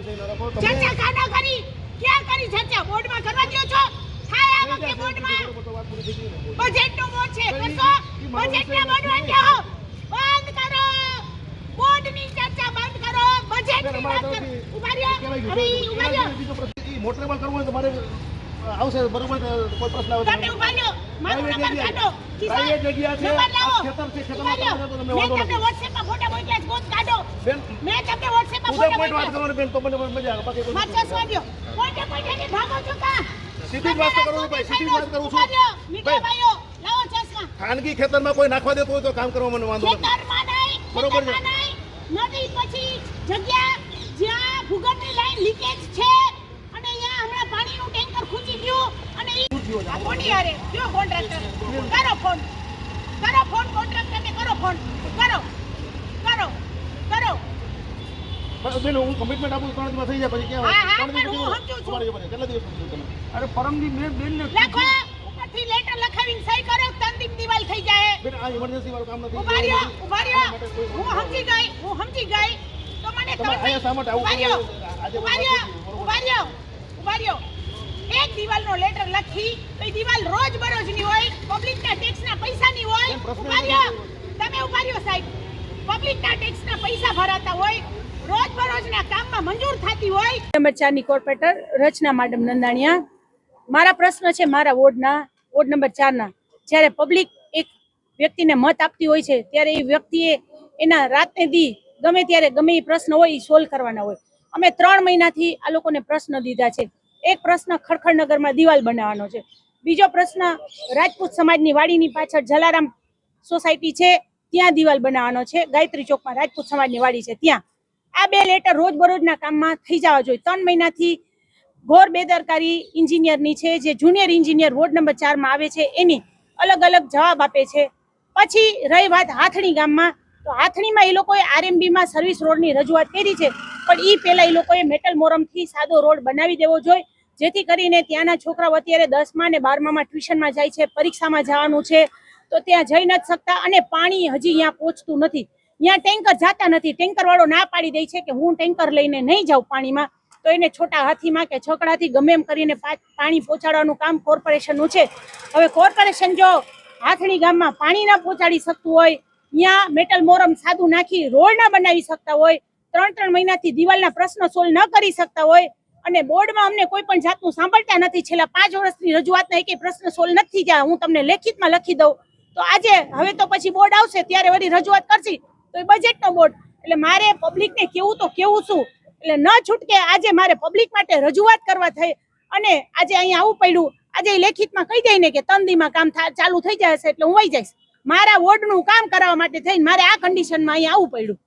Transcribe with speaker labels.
Speaker 1: ચર્ચા કાનો કરી ક્યાં કરી ચર્ચા બોર્ડમાં કરવા દો છો થાય આ વખતે બોર્ડમાં બજેટનો બોર્ડ છે કરશો બજેટના બોર્ડમાં જાઓ બંધ કરો બોર્ડની ચર્ચા બંધ કરો બજેટની વાત કરો ઉભા રહ્યો હવે ઉભા રહ્યો
Speaker 2: મોટરેબલ કરવું હોય તો મારે આવશે બરોબર કોઈ પ્રશ્ન આવે
Speaker 1: તમે ઉભા રહ્યો મારો નંબર કાઢો
Speaker 2: પ્રાઇવેટ જગ્યા છે ખેતર છે ખેતરમાં તમને વાંધો
Speaker 1: મેં તમને વોટ્સએપમાં ફોટા મોકલ્યા છે ગોત કાઢો
Speaker 2: બેન
Speaker 1: મેં તમને વોટ્સએપમાં
Speaker 2: ઉધર
Speaker 1: ફોટા
Speaker 2: પોઈન્ટ વાત
Speaker 1: મોકલ્યા
Speaker 2: કરવાની બેન તો મને મજા આવે બાકી
Speaker 1: માચસ વાગ્યો પોઈન્ટ પોઈન્ટ ભાગો છો કા
Speaker 2: સીધી જ વાત કરું ભાઈ સીધી જ વાત કરું છું
Speaker 1: મીઠા ભાઈઓ લાવો ચશ્મા
Speaker 2: ખાનગી ખેતરમાં કોઈ નાખવા દેતો હોય તો કામ કરવા મને વાંધો નથી
Speaker 1: ખેતરમાં નહીં
Speaker 2: બરોબર છે
Speaker 1: નદી પછી જગ્યા જ્યાં ભૂગર્ભની લાઈન લીકેજ છે અને અહીંયા હમણાં પાણીનું ટેન્કર ખૂંચી ગયું અને આ કોની હારે કયો કોન્ટ્રાક્ટર કરો ફોન કોન્ટ્રાક્ટરને કરો ફોન કરો
Speaker 2: બેન હું કમિટમેન્ટ આપું 3 દિવસ થઈ જાય પછી ક્યાં
Speaker 1: હા
Speaker 2: 3 દિવસ
Speaker 1: હું સમજુ છું
Speaker 2: કેટલા દિવસ પછી તમે અરે પરમદી બેન ને
Speaker 1: લખો ઉપરથી લેટર લખાવીને સહી કરો તંદીમ દિવાલ થઈ જાય
Speaker 2: બેન આ ઇમરજન્સી વાળું કામ નથી
Speaker 1: ઉભા રહ્યો હું સમજી ગઈ તો મને
Speaker 2: અહીંયા શા માટે આવું
Speaker 1: ઉભા રહ્યો એક દિવાલનો લેટર લખી તો એ દિવાલ રોજ બરોજની હોય પબ્લિકના ટેક્સના પૈસાની હોય ઉભા રહ્યો સાહેબ પબ્લિકના ટેક્સના પૈસા ભરાતા હોય રોજ બરોજના કામમાં મંજૂર થતી હોય
Speaker 3: નંબર 4 ની કોર્પોરેટર રચના મેડમ નંદાણીયા મારા પ્રશ્ન છે મારા વોર્ડ નંબર 4 ના જ્યારે પબ્લિક એક વ્યક્તિને મત આપતી હોય છે ત્યારે એ વ્યક્તિએ એના રાતને દી ગમે ત્યારે ગમે એ પ્રશ્ન હોય એ સોલ્વ કરવાના હોય અમે 3 મહિનાથી આ લોકોને પ્રશ્ન દીધા છે એક પ્રશ્ન ખડખડનગરમાં દિવાલ બનાવવાનો છે બીજો પ્રશ્ન રાજપૂત સમાજની વાડીની પાછળ જલારામ સોસાયટી છે ત્યાં દિવાલ બનાવવાનો છે ગાયત્રી ચોકમાં રાજપૂત સમાજની વાડી છે ત્યાં આ 2 લેટર રોજબરોજના કામમાં થઈ જવા જોઈએ 3 મહિનાથી ઘોર બેદરકારી એન્જિનિયરની છે જે જુનિયર એન્જિનિયર વોર્ડ નંબર 4 માં આવે છે એની અલગ અલગ જવાબ આપે છે પછી રહી વાત હાથણી ગામમાં તો હાથણીમાં એ લોકોએ આરએમબીમાં સર્વિસ રોડની રજૂઆત કરી છે પણ એ પહેલા એ લોકોએ મેટલ મોરમથી સાદો રોડ બનાવી દેવો જોઈએ જેથી કરીને ત્યાંના છોકરાઓ અત્યારે 10મા અને 12મામાં ટ્યુશનમાં જાય છે પરીક્ષામાં જવાનું છે તો ત્યાં જઈ નથી શકતા અને પાણી હજી અહીંયા પહોંચતું નથી ત્યાં ટેન્કર જતા નથી ટેન્કર વાળો ના પાડી દે છે કે હું ટેન્કર લઈને નહીં જાઉં પાણીમાં તો એને છોટા હાથીમાં કે છકડાથી ગમે એમ કરીને પાણી પહોંચાડવાનું કામ કોર્પોરેશનનું છે હવે કોર્પોરેશન જો હાથણી ગામમાં પાણી ના પહોંચાડી શકતું હોય ત્યાં મેટલ મોરમ સાદું નાખી રોડ ના બનાવી શકતા હોય 3 મહિનાથી દિવાલના પ્રશ્નો સોલ્વ ન કરી શકતા હોય અને બોર્ડમાં અમને કોઈ પણ જાતનું સાંભળતા નથી છેલ્લા 5 વર્ષની રજૂઆતના એકે પ્રશ્ન સોલ્વ નથી થયા હું તમને લેખિતમાં લખી દઉં તો આજે હવે તો પછી બોર્ડ આવશે ત્યારે વળી રજૂઆત કરશી તો એ બજેટનો બોર્ડ એટલે મારે પબ્લિકને કેવું તો કેવું શું એટલે ન છૂટકે આજે મારે પબ્લિક માટે રજૂઆત કરવા થઈ અને આજે અહીંયા આવવું પડ્યું આજે લેખિતમાં કહી દઈને કે 3 દીમાં કામ ચાલુ થઈ જશે એટલે હું વહી જઈશ મારા વોર્ડનું કામ કરાવવા માટે થઈને મારે આ કન્ડિશનમાં અહીંયા આવવું પડ્યું